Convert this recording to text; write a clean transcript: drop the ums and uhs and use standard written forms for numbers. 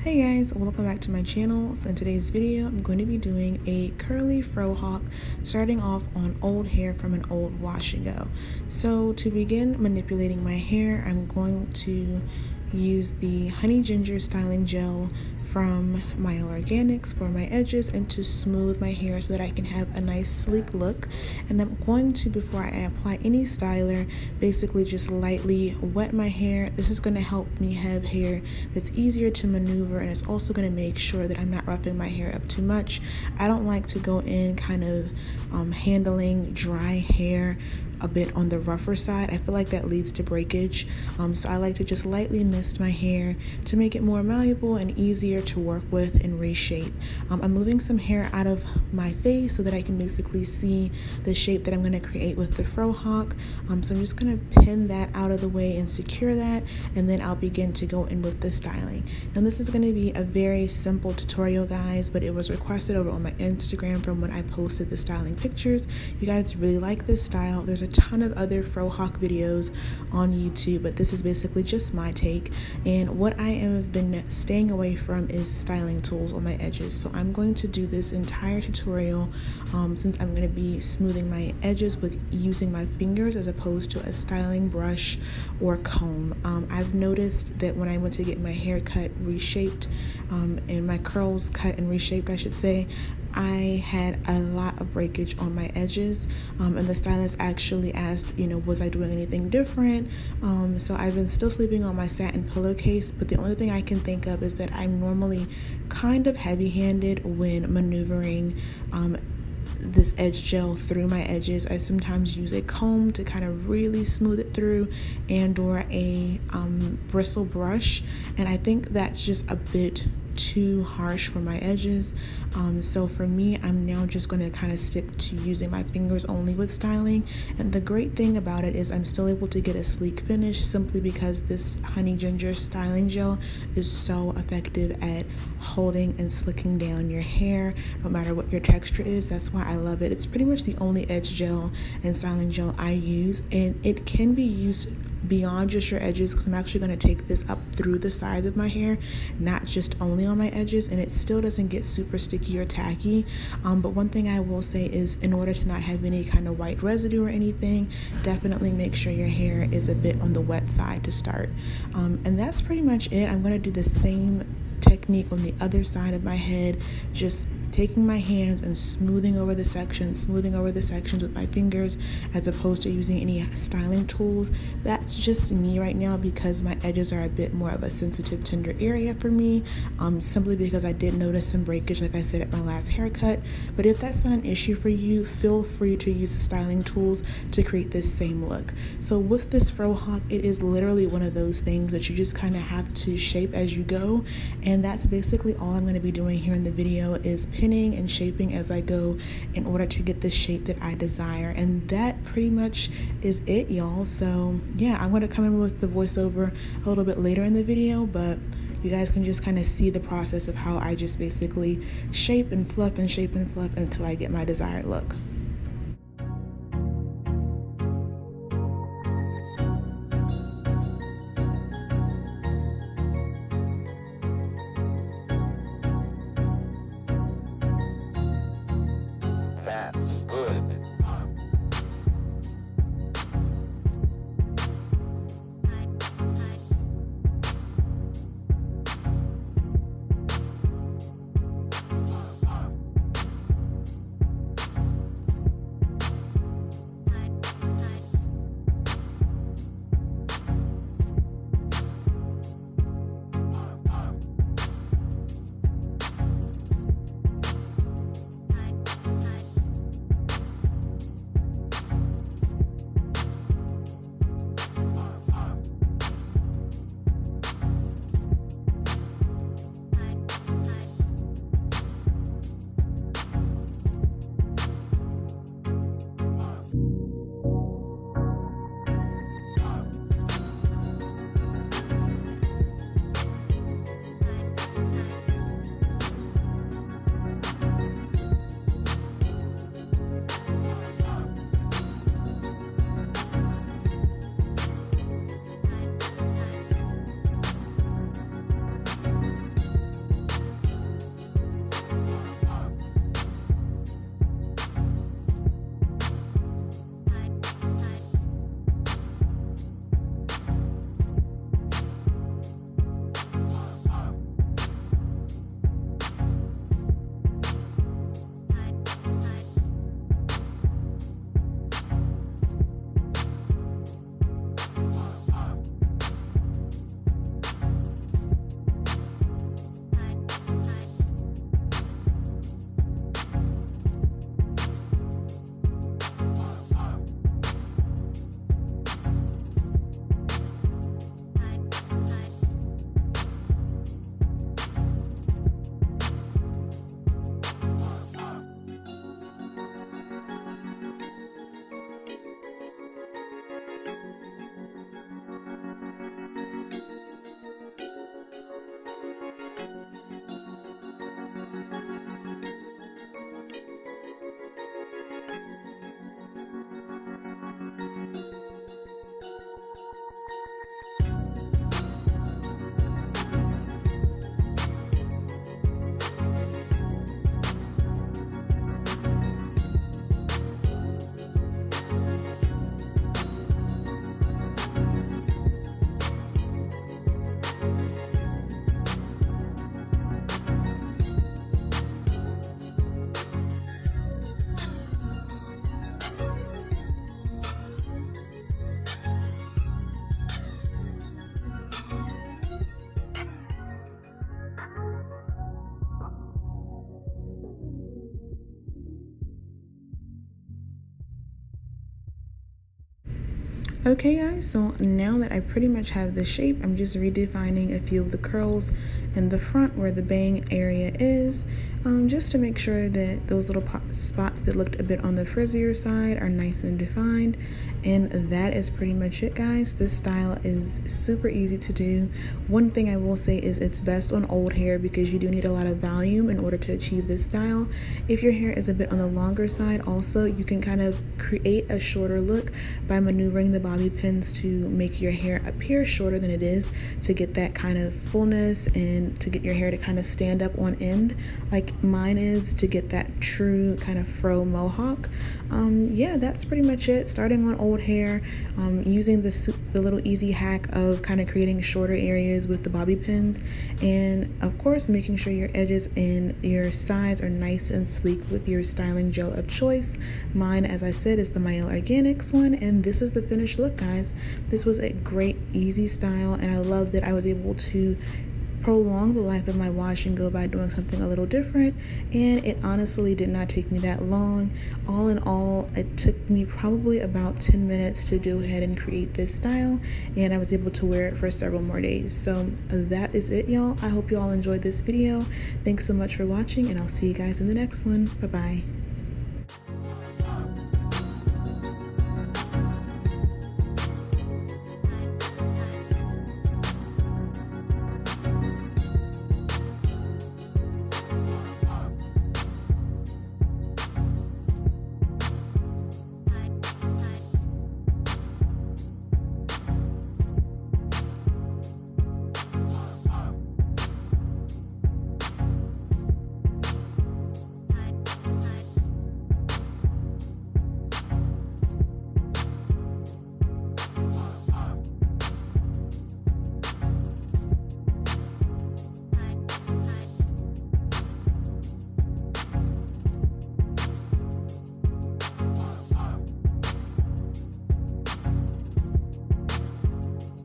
Hey guys, welcome back to my channel. So in today's video, I'm going to be doing a curly fro-hawk, starting off on old hair from an old wash and go. So to begin manipulating my hair, I'm going to use the Honey Ginger Styling Gel from Mielle Organics for my edges and to smooth my hair so that I can have a nice sleek look. And I'm going to, before I apply any styler, basically just lightly wet my hair. This is going to help me have hair that's easier to maneuver, and it's also going to make sure that I'm not roughing my hair up too much. I don't like to go in kind of handling dry hair a bit on the rougher side. I feel like that leads to breakage, so I like to just lightly mist my hair to make it more malleable and easier to work with and reshape. I'm moving some hair out of my face so that I can basically see the shape that I'm going to create with the fro-hawk. So I'm just going to pin that out of the way and secure that, and then I'll begin to go in with the styling. And this is going to be a very simple tutorial, guys, but it was requested over on my Instagram from when I posted the styling pictures. You guys really like this style. There's a ton of other fro-hawk videos on YouTube, but this is basically just my take. And what I have been staying away from is styling tools on my edges. So I'm going to do this entire tutorial since I'm going to be smoothing my edges with using my fingers as opposed to a styling brush or comb. I've noticed that when I went to get my hair cut reshaped and my curls cut and reshaped, I should say, I had a lot of breakage on my edges, and the stylist actually asked, was I doing anything different? So I've been still sleeping on my satin pillowcase, but the only thing I can think of is that I'm normally kind of heavy-handed when maneuvering this edge gel through my edges. I sometimes use a comb to kind of really smooth it through, and or a bristle brush, and I think that's just a bit too harsh for my edges. So for me, I'm now just going to kind of stick to using my fingers only with styling. And the great thing about it is I'm still able to get a sleek finish simply because this Honey Ginger Styling Gel is so effective at holding and slicking down your hair no matter what your texture is. That's why I love it. It's pretty much the only edge gel and styling gel I use, and it can be used beyond just your edges, because I'm actually going to take this up through the sides of my hair, not just only on my edges, and it still doesn't get super sticky or tacky. But one thing I will say is, in order to not have any kind of white residue or anything, definitely make sure your hair is a bit on the wet side to start. And that's pretty much it. I'm going to do the same technique on the other side of my head, just taking my hands and smoothing over the sections with my fingers as opposed to using any styling tools. That's just me right now because my edges are a bit more of a sensitive, tender area for me, simply because I did notice some breakage, like I said, at my last haircut. But if that's not an issue for you, feel free to use the styling tools to create this same look. So with this fro-hawk, it is literally one of those things that you just kind of have to shape as you go, and that's basically all I'm going to be doing here in the video, is pinning and shaping as I go in order to get the shape that I desire. And that pretty much is it, y'all. So yeah, I'm going to come in with the voiceover a little bit later in the video, but you guys can just kind of see the process of how I just basically shape and fluff and shape and fluff until I get my desired look. Okay guys, so now that I pretty much have the shape, I'm just redefining a few of the curls in the front where the bang area is, just to make sure that those little spots that looked a bit on the frizzier side are nice and defined. And that is pretty much it guys. This style is super easy to do. One thing I will say is it's best on old hair because you do need a lot of volume in order to achieve this style. If your hair is a bit on the longer side also, you can kind of create a shorter look by maneuvering the bobby pins to make your hair appear shorter than it is, to get that kind of fullness and to get your hair to kind of stand up on end like mine is, to get that true kind of fro mohawk. Yeah, that's pretty much it. Starting on old hair, using the little easy hack of kind of creating shorter areas with the bobby pins, and of course making sure your edges and your sides are nice and sleek with your styling gel of choice. Mine, as I said, is the Mielle Organics one, and this is the finished look guys. This was a great easy style, and I love that I was able to prolong the life of my wash and go by doing something a little different, and it honestly did not take me that long. All in all, it took me probably about 10 minutes to go ahead and create this style, and I was able to wear it for several more days. So that is it y'all. I hope you all enjoyed this video. Thanks so much for watching, and I'll see you guys in the next one. Bye bye.